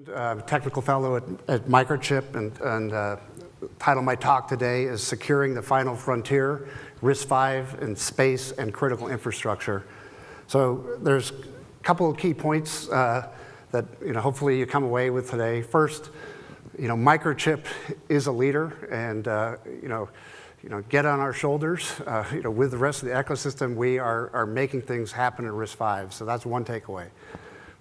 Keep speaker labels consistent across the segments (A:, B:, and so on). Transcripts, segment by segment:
A: Technical fellow at Microchip, and title of my talk today is Securing the Final Frontier, RISC-V in Space and Critical Infrastructure. So there's a couple of key points that hopefully you come away with today. First, Microchip is a leader, and get on our shoulders. With the rest of the ecosystem, we are making things happen in RISC-V. So that's one takeaway.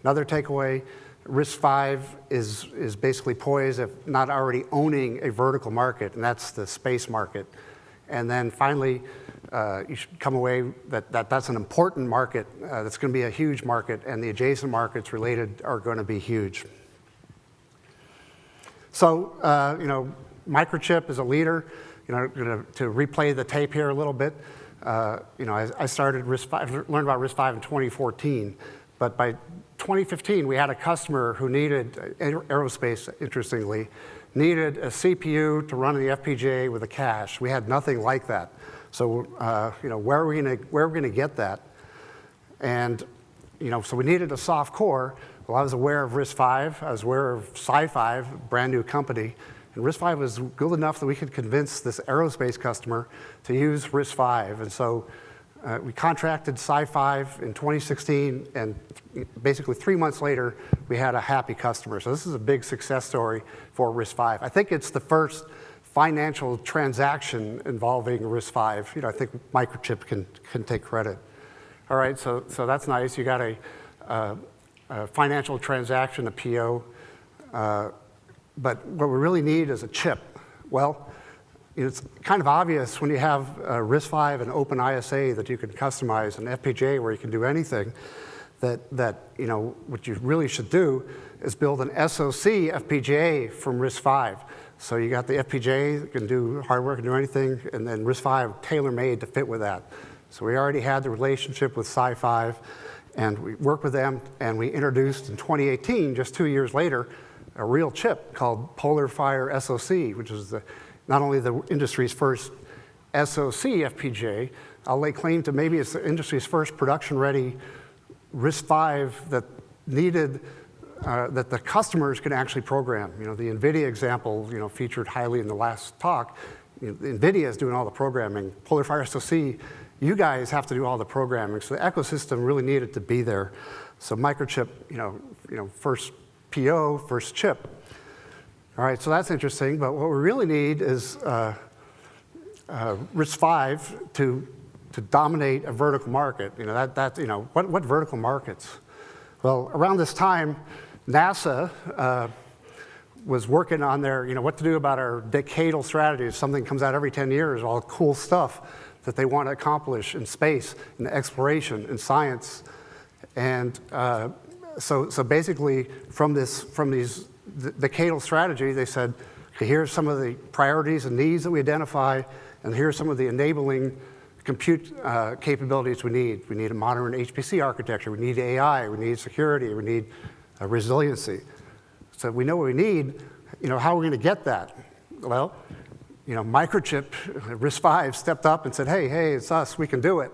A: Another takeaway. RISC-V is basically poised, if not already owning, a vertical market, and that's the space market. And then finally, you should come away that's an important market. That's going to be a huge market, and the adjacent markets related are going to be huge. So, Microchip is a leader. To replay the tape here a little bit, I started RISC-V, learned about RISC-V in 2014, but by 2015, we had a customer who needed, aerospace, interestingly, needed a CPU to run the FPGA with a cache. We had nothing like that. So, where are we going to get that? And, so we needed a soft core. Well, I was aware of RISC-V. I was aware of Sci-Fi, a brand new company. And RISC-V was good enough that we could convince this aerospace customer to use RISC-V. And so we contracted Sci-Fi in 2016, and basically 3 months later, we had a happy customer. So this is a big success story for RISC-V. I think it's the first financial transaction involving RISC-V. I think Microchip can take credit. All right, so that's nice. You got a financial transaction, a PO. But what we really need is a chip. Well, it's kind of obvious when you have RISC-V and open ISA that you can customize an FPGA where you can do anything, that what you really should do is build an SoC FPGA from RISC-V. So you got the FPGA that can do hardware, can do anything, and then RISC-V tailor-made to fit with that. So we already had the relationship with Sci-Fi, and we worked with them, and we introduced in 2018, just 2 years later, a real chip called PolarFire SoC, which is not only the industry's first SoC FPGA, I'll lay claim to maybe it's the industry's first production-ready RISC-V that needed, that the customers can actually program. The NVIDIA example, featured highly in the last talk. NVIDIA is doing all the programming. PolarFire SoC, you guys have to do all the programming. So the ecosystem really needed to be there. So Microchip, first PO, first chip. All right, so that's interesting, but what we really need is RISC-V to dominate a vertical market. What vertical markets? Well, around this time, NASA was working on their, what to do about our decadal strategy. Something comes out every 10 years, all cool stuff that they want to accomplish in space, in exploration, in science. And so basically, from these decadal strategy, they said, okay, here's some of the priorities and needs that we identify, and here's some of the enabling compute capabilities we need. We need a modern HPC architecture. We need AI. We need security. We need resiliency. So we know what we need. How are we going to get that? Well, Microchip, RISC-V, stepped up and said, hey, it's us. We can do it.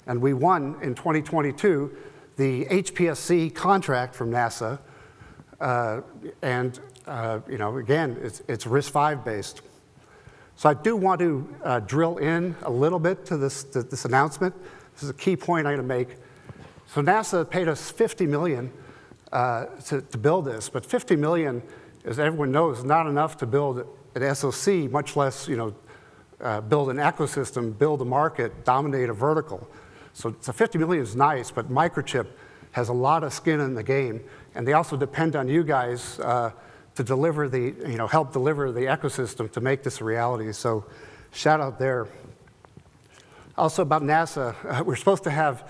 A: And we won in 2022 the HPSC contract from NASA. Again, it's RISC-V based. So I do want to drill in a little bit to this announcement. This is a key point I'm going to make. So NASA paid us $50 million to build this, but $50 million, as everyone knows, is not enough to build an SoC, much less build an ecosystem, build a market, dominate a vertical. So $50 million is nice, but Microchip has a lot of skin in the game, and they also depend on you guys to deliver help deliver the ecosystem to make this a reality. So shout out there. Also about NASA, we're supposed to have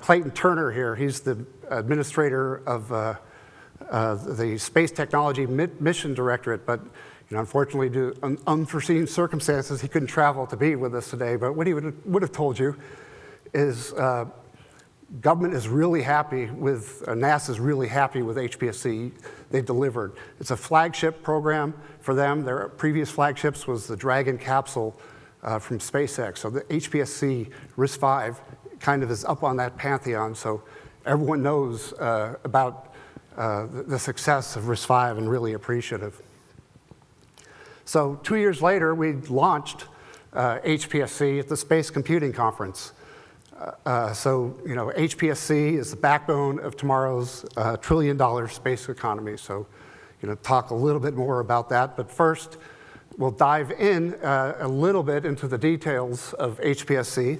A: Clayton Turner here. He's the administrator of the Space Technology Mission Directorate, but unfortunately, due to unforeseen circumstances, he couldn't travel to be with us today. But what he would have told you is government is really happy with, NASA's really happy with HPSC. They delivered. It's a flagship program for them. Their previous flagships was the Dragon capsule from SpaceX. So the HPSC RISC-V kind of is up on that pantheon. So everyone knows about the success of RISC-V and really appreciative. So 2 years later, we launched HPSC at the Space Computing Conference. So HPSC is the backbone of tomorrow's trillion-dollar space economy. So talk a little bit more about that. But first, we'll dive in a little bit into the details of HPSC.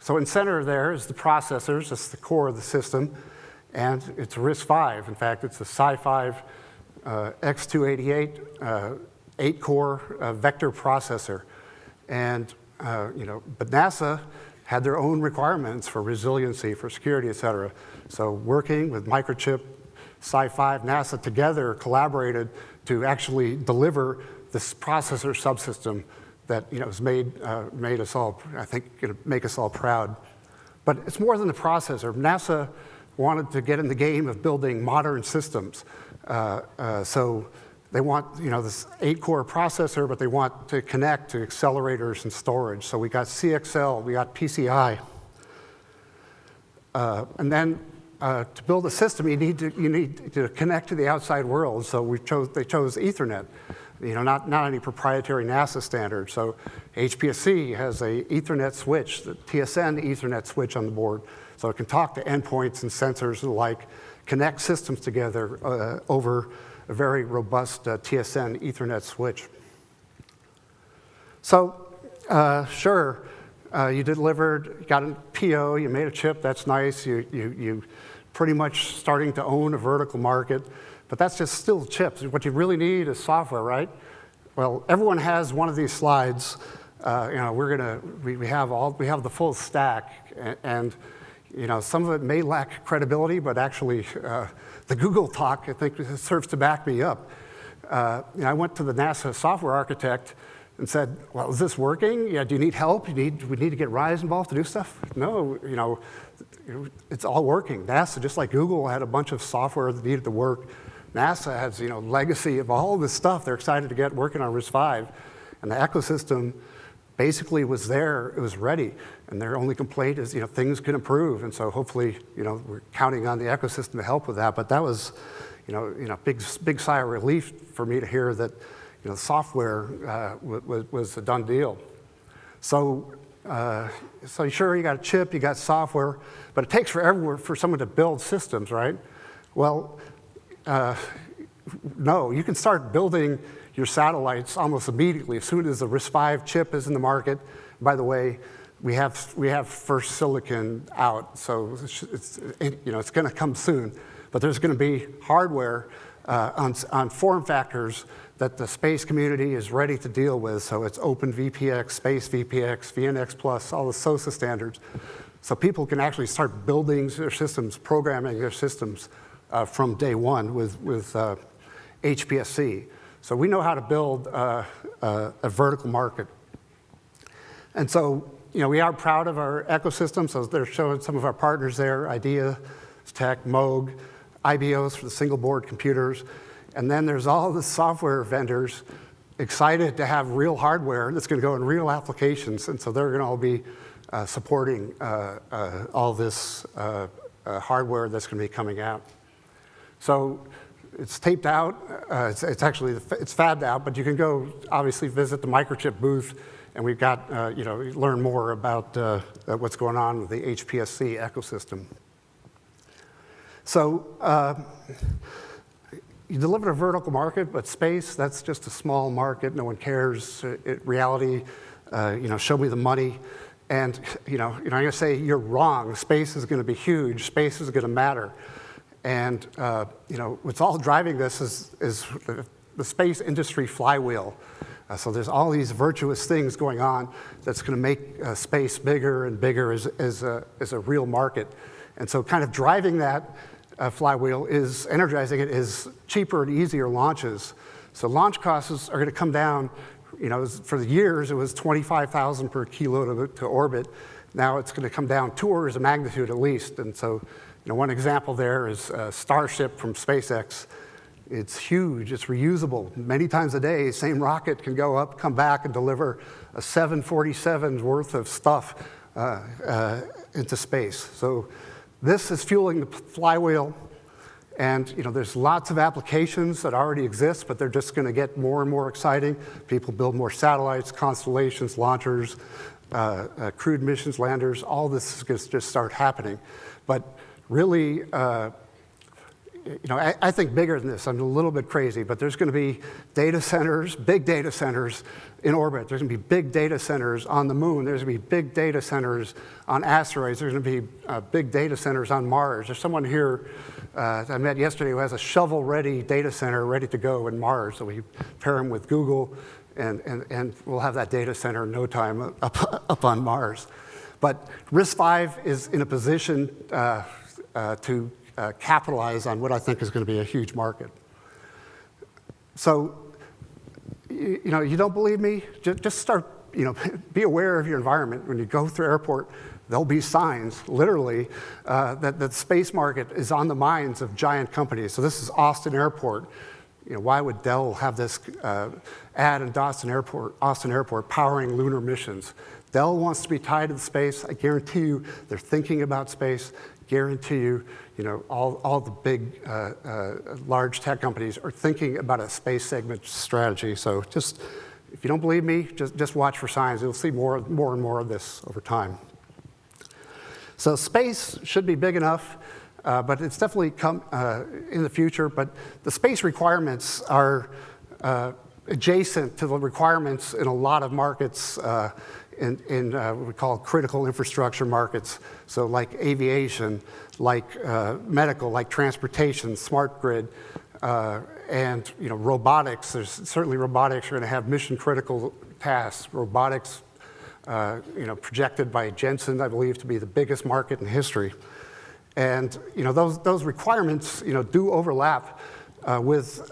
A: So in center there is the processors. That's the core of the system. And it's RISC-V. In fact, it's a Sci-5 X288 8-core vector processor. And but NASA had their own requirements for resiliency, for security, et cetera. So working with Microchip, Sci-5, NASA together collaborated to actually deliver this processor subsystem that has made us all, I think, going to make us all proud. But it's more than the processor. NASA wanted to get in the game of building modern systems. So they want this 8-core processor, but they want to connect to accelerators and storage. So we got CXL, we got PCI. And then to build a system, you need to connect to the outside world. So they chose Ethernet. Not any proprietary NASA standard. So HPSC has a Ethernet switch, the TSN Ethernet switch on the board. So it can talk to endpoints and sensors and the like, connect systems together over a very robust TSN Ethernet switch. So sure, you delivered, got a PO, you made a chip, that's nice. You pretty much starting to own a vertical market. But that's just still chips. What you really need is software, right? Well, everyone has one of these slides. We have the full stack, and some of it may lack credibility, but actually the Google talk, I think, serves to back me up. I went to the NASA software architect and said, well, is this working? Yeah, do you need help? We need to get RISE involved to do stuff? No, it's all working. NASA, just like Google, had a bunch of software that needed to work. NASA has, legacy of all this stuff. They're excited to get working on RISC-V, and the ecosystem basically was there. It was ready, and their only complaint is, things can improve. And so hopefully, we're counting on the ecosystem to help with that. But that was, big sigh of relief for me to hear that, software was a done deal. So sure, you got a chip, you got software, but it takes forever for someone to build systems, right? Well. No, you can start building your satellites almost immediately as soon as the RISC-V chip is in the market. By the way, we have first silicon out, so it's going to come soon. But there's going to be hardware on form factors that the space community is ready to deal with. So it's OpenVPX, Space VPX, VNX+, all the SOSA standards. So people can actually start building their systems, programming their systems from day one with HPSC. So we know how to build a vertical market. And so, we are proud of our ecosystem. So they're showing some of our partners there, IDEA, Tech, Moog, IBOs for the single board computers. And then there's all the software vendors excited to have real hardware that's going to go in real applications. And so they're going to all be supporting all this hardware that's going to be coming out. So it's taped out. It's fabbed out, but you can go obviously visit the Microchip booth, and we've got learn more about what's going on with the HPSC ecosystem. So you deliver a vertical market, but space, that's just a small market. No one cares. Reality, show me the money. And I'm going to say you're wrong. Space is going to be huge. Space is going to matter. And what's all driving this is the space industry flywheel. So there's all these virtuous things going on that's going to make space bigger and bigger as a real market. And so kind of driving that flywheel is energizing it is cheaper and easier launches. So launch costs are going to come down. For the years, it was $25,000 per kilo to orbit. Now it's going to come down 2 orders of magnitude at least. And so one example there is Starship from SpaceX. It's huge, it's reusable. Many times a day, same rocket can go up, come back, and deliver a 747's worth of stuff into space. So this is fueling the flywheel, And there's lots of applications that already exist, but they're just going to get more and more exciting. People build more satellites, constellations, launchers, crewed missions, landers. All this is going to just start happening. But really, I think bigger than this. I'm a little bit crazy, but there's going to be data centers, big data centers in orbit. There's going to be big data centers on the moon. There's going to be big data centers on asteroids. There's going to be big data centers on Mars. There's someone here I met yesterday who has a shovel-ready data center ready to go in Mars. So we pair him with Google, and we'll have that data center in no time up on Mars. But RISC-V is in a position to capitalize on what I think is going to be a huge market. So, you don't believe me? Just start, be aware of your environment. When you go through airport, there'll be signs, literally, that the space market is on the minds of giant companies. So this is Austin Airport. Why would Dell have this ad in Austin Airport powering lunar missions? Dell wants to be tied to the space. I guarantee you they're thinking about space. Guarantee you, all the big, large tech companies are thinking about a space segment strategy. So just, if you don't believe me, just watch for signs. You'll see more and more of this over time. So space should be big enough, but it's definitely come in the future. But the space requirements are adjacent to the requirements in a lot of markets in what we call critical infrastructure markets. So like aviation, like medical, like transportation, smart grid, and robotics. There's certainly robotics are going to have mission critical tasks. Robotics, projected by Jensen, I believe, to be the biggest market in history. And those requirements do overlap with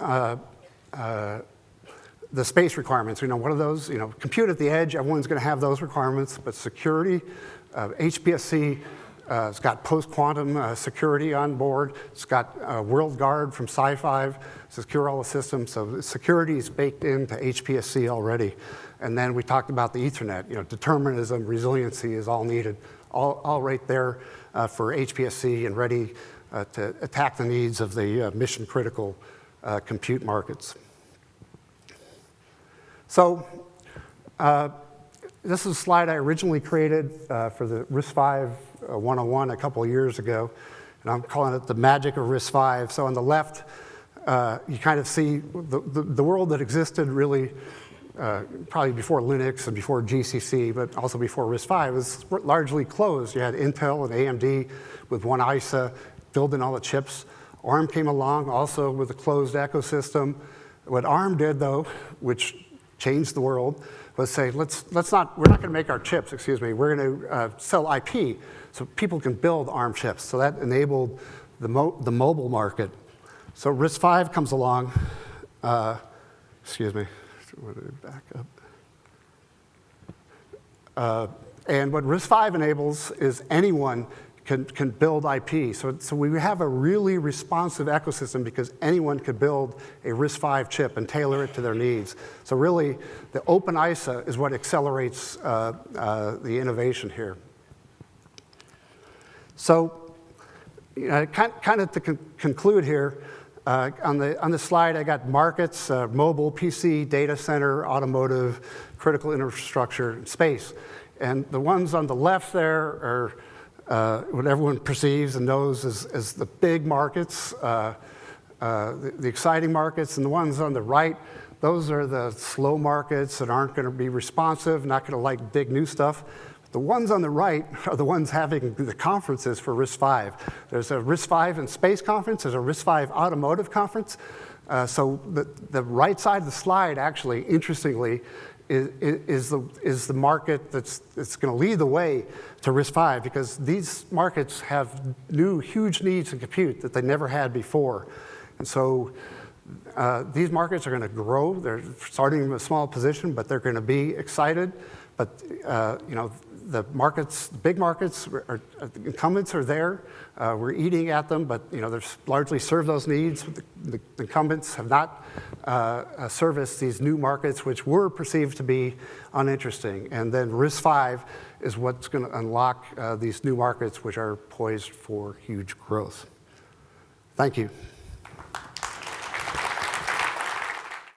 A: the space requirements. What are those? Compute at the edge, everyone's going to have those requirements, but security, HPSC, it's got post-quantum security on board. It's got WorldGuard from Sci-Fi, secure all the systems. So security is baked into HPSC already. And then we talked about the Ethernet. Determinism, resiliency is all needed, all right there for HPSC and ready to attack the needs of the mission-critical compute markets. So this is a slide I originally created for the RISC-V 101 a couple of years ago, and I'm calling it the magic of RISC-V. So on the left, you kind of see the world that existed really probably before Linux and before GCC, but also before RISC-V, was largely closed. You had Intel and AMD with one ISA building all the chips. ARM came along also with a closed ecosystem. What ARM did, though, which changed the world, was say, we're not going to make our chips, we're going to sell IP so people can build ARM chips. So that enabled the mobile market. So RISC-V comes along, back up. And what RISC-V enables is anyone can build IP. So we have a really responsive ecosystem because anyone could build a RISC-V chip and tailor it to their needs. So really, the open ISA is what accelerates the innovation here. So kind of to conclude here, on the slide, I got markets, mobile, PC, data center, automotive, critical infrastructure, and space. And the ones on the left there are what everyone perceives and knows as the big markets, the exciting markets, and the ones on the right, those are the slow markets that aren't going to be responsive, not going to like big new stuff. The ones on the right are the ones having the conferences for RISC-V. There's a RISC-V in space conference, there's a RISC-V automotive conference. So the right side of the slide, actually, interestingly, is the market that's going to lead the way to RISC-V, because these markets have new huge needs in compute that they never had before. And so these markets are going to grow. They're starting from a small position, but they're going to be excited. But the markets, the big markets, the incumbents are there. We're eating at them, but they've largely served those needs. The incumbents have not serviced these new markets, which were perceived to be uninteresting. And then RISC-V is what's going to unlock these new markets, which are poised for huge growth. Thank you.